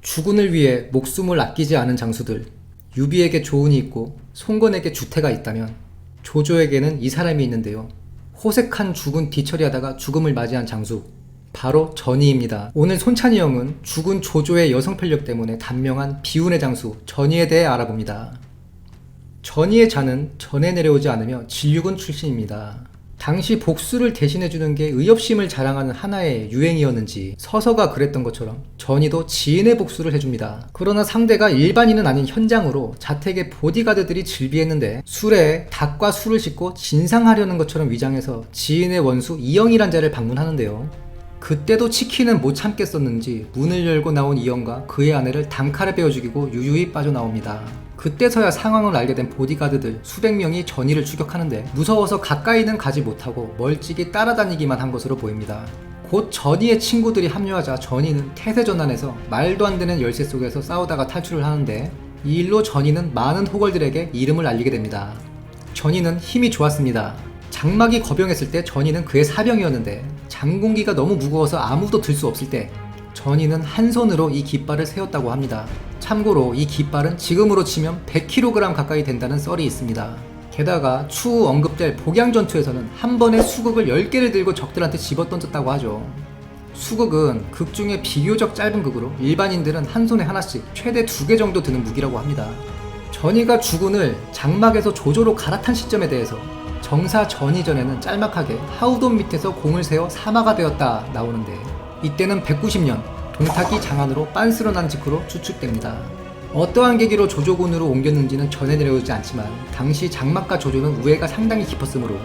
주군을 위해 목숨을 아끼지 않은 장수들, 유비에게 조은이 있고 송건에게 주태가 있다면 조조에게는 이 사람이 있는데요. 호색한 주군 뒤처리하다가 죽음을 맞이한 장수, 바로 전희입니다. 오늘 손찬이 형은 죽은 조조의 여성 편력 때문에 단명한 비운의 장수 전희에 대해 알아봅니다. 전희의 자는 전에 내려오지 않으며 진륙은 출신입니다. 당시 복수를 대신해주는 게 의협심을 자랑하는 하나의 유행이었는지 서서가 그랬던 것처럼 전희도 지인의 복수를 해줍니다. 그러나 상대가 일반인은 아닌 현장으로 자택의 보디가드들이 질비했는데 술에 닭과 술을 싣고 진상하려는 것처럼 위장해서 지인의 원수 이영이란 자를 방문하는데요. 그때도 치킨은 못 참겠었는지 문을 열고 나온 이영과 그의 아내를 단칼에 베어 죽이고 유유히 빠져나옵니다. 그때서야 상황을 알게 된 보디가드들 수백 명이 전희를 추격하는데 무서워서 가까이는 가지 못하고 멀찍이 따라다니기만 한 것으로 보입니다. 곧 전희의 친구들이 합류하자 전희는 태세전환해서 말도 안 되는 열쇠 속에서 싸우다가 탈출을 하는데 이 일로 전희는 많은 호걸들에게 이름을 알리게 됩니다. 전희는 힘이 좋았습니다. 장막이 거병했을 때 전희는 그의 사병이었는데 장군기가 너무 무거워서 아무도 들 수 없을 때 전희는 한 손으로 이 깃발을 세웠다고 합니다. 참고로 이 깃발은 지금으로 치면 100kg 가까이 된다는 썰이 있습니다. 게다가 추후 언급될 복양전투에서는 한 번에 수국을 10개를 들고 적들한테 집어던졌다고 하죠. 수국은 극 중에 비교적 짧은 극으로 일반인들은 한 손에 하나씩 최대 2개 정도 드는 무기라고 합니다. 전희가 주군을 장막에서 조조로 갈아탄 시점에 대해서 정사 전이전에는 짤막하게 하우돈 밑에서 공을 세워 사마가 되었다 나오는데 이때는 190년 동탁이 장안으로 빤스로 난 직후로 추측됩니다. 어떠한 계기로 조조군으로 옮겼는지는 전해 내려오지 않지만 당시 장막과 조조는 우애가 상당히 깊었으므로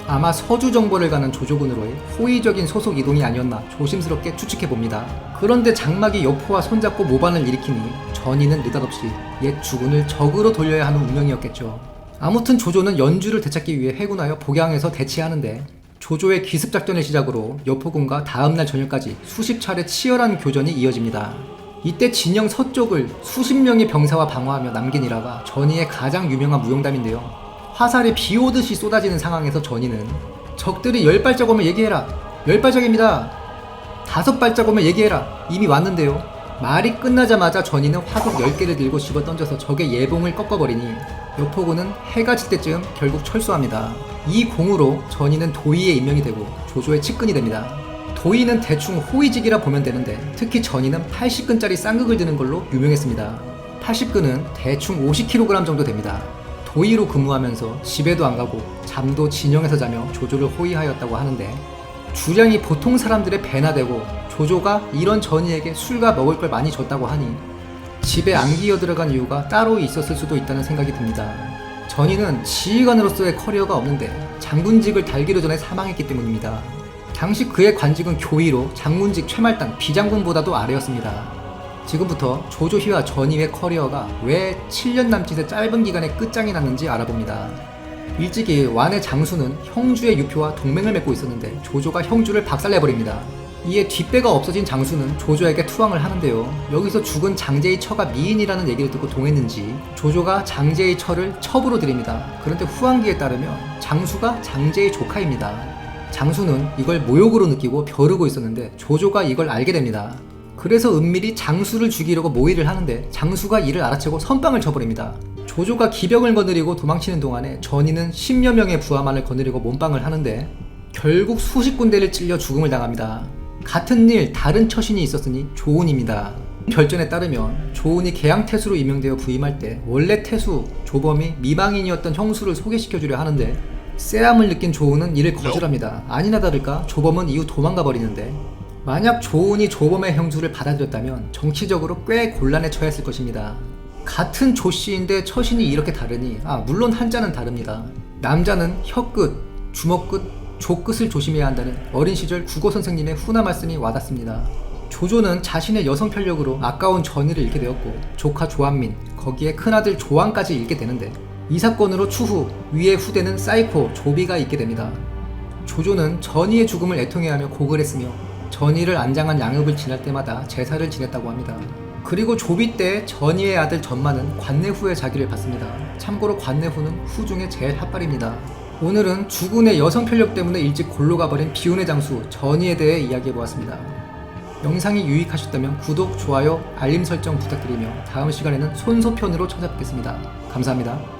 아마 서주 정보를 가는 조조군으로의 호의적인 소속 이동이 아니었나 조심스럽게 추측해봅니다. 그런데 장막이 여포와 손잡고 모반을 일으키니 전희는 느닷없이 옛 주군을 적으로 돌려야 하는 운명이었겠죠. 아무튼 조조는 연주를 되찾기 위해 회군하여 복양에서 대치하는데 조조의 기습작전을 시작으로 여포군과 다음날 저녁까지 수십 차례 치열한 교전이 이어집니다. 이때 진영 서쪽을 수십 명의 병사와 방어하며 남긴 일화가 전희의 가장 유명한 무용담인데요. 화살이 비오듯이 쏟아지는 상황에서 전희는 적들이 10발짝 오면 얘기해라. 10발짝입니다. 5발짝 오면 얘기해라. 이미 왔는데요. 말이 끝나자마자 전희는 화국 10개를 들고 집어던져서 적의 예봉을 꺾어버리니 여포군은 해가 질 때쯤 결국 철수합니다. 이 공으로 전희는 도의에 임명이 되고 조조의 측근이 됩니다. 도의는 대충 호의직이라 보면 되는데 특히 전희는 80근짜리 쌍극을 드는 걸로 유명했습니다. 80근은 대충 50kg 정도 됩니다. 도의로 근무하면서 집에도 안 가고 잠도 진영에서 자며 조조를 호위하였다고 하는데 주량이 보통 사람들의 배나 되고 조조가 이런 전희에게 술과 먹을 걸 많이 줬다고 하니 집에 안 기어 들어간 이유가 따로 있었을 수도 있다는 생각이 듭니다. 전희는 지휘관으로서의 커리어가 없는데 장군직을 달기로 전에 사망했기 때문입니다. 당시 그의 관직은 교의로 장군직 최말단 비장군보다도 아래였습니다. 지금부터 조조희와 전희의 커리어가 왜 7년 남짓의 짧은 기간에 끝장이 났는지 알아봅니다. 일찍이 완의 장수는 형주의 유표와 동맹을 맺고 있었는데 조조가 형주를 박살내버립니다. 이에 뒷배가 없어진 장수는 조조에게 투항을 하는데요. 여기서 죽은 장제의 처가 미인이라는 얘기를 듣고 동했는지 조조가 장제의 처를 첩으로 들입니다. 그런데 후한기에 따르면 장수가 장제의 조카입니다. 장수는 이걸 모욕으로 느끼고 벼르고 있었는데 조조가 이걸 알게 됩니다. 그래서 은밀히 장수를 죽이려고 모의를 하는데 장수가 이를 알아채고 선빵을 쳐버립니다. 조조가 기병을 거느리고 도망치는 동안에 전희는 10여 명의 부하만을 거느리고 몸빵을 하는데 결국 수십 군데를 찔려 죽음을 당합니다. 같은 일 다른 처신이 있었으니 조은입니다. 결전에 따르면 조은이 계양태수로 임명되어 부임할 때 원래 태수 조범이 미망인이었던 형수를 소개시켜주려 하는데 쎄함을 느낀 조은은 이를 거절합니다. 아니나 다를까 조범은 이후 도망가 버리는데 만약 조은이 조범의 형수를 받아들였다면 정치적으로 꽤 곤란에 처했을 것입니다. 같은 조씨인데 처신이 이렇게 다르니 물론 한자는 다릅니다. 남자는 혀끝, 주먹끝, 조끝을 조심해야 한다는 어린 시절 국어 선생님의 훈화 말씀이 와닿습니다. 조조는 자신의 여성 편력으로 아까운 전희를 잃게 되었고 조카 조한민, 거기에 큰아들 조한까지 잃게 되는데 이 사건으로 추후 위의 후대는 사이코 조비가 있게 됩니다. 조조는 전희의 죽음을 애통해하며 곡을 했으며 전희를 안장한 양읍을 지날 때마다 제사를 지냈다고 합니다. 그리고 조비 때 전희의 아들 전마는 관내후의 자기를 받습니다. 참고로 관내후는 후 중에 제일 핫발입니다. 오늘은 주군의 여성 편력 때문에 일찍 골로 가버린 비운의 장수 전희에 대해 이야기해보았습니다. 영상이 유익하셨다면 구독, 좋아요, 알림 설정 부탁드리며 다음 시간에는 손소편으로 찾아뵙겠습니다. 감사합니다.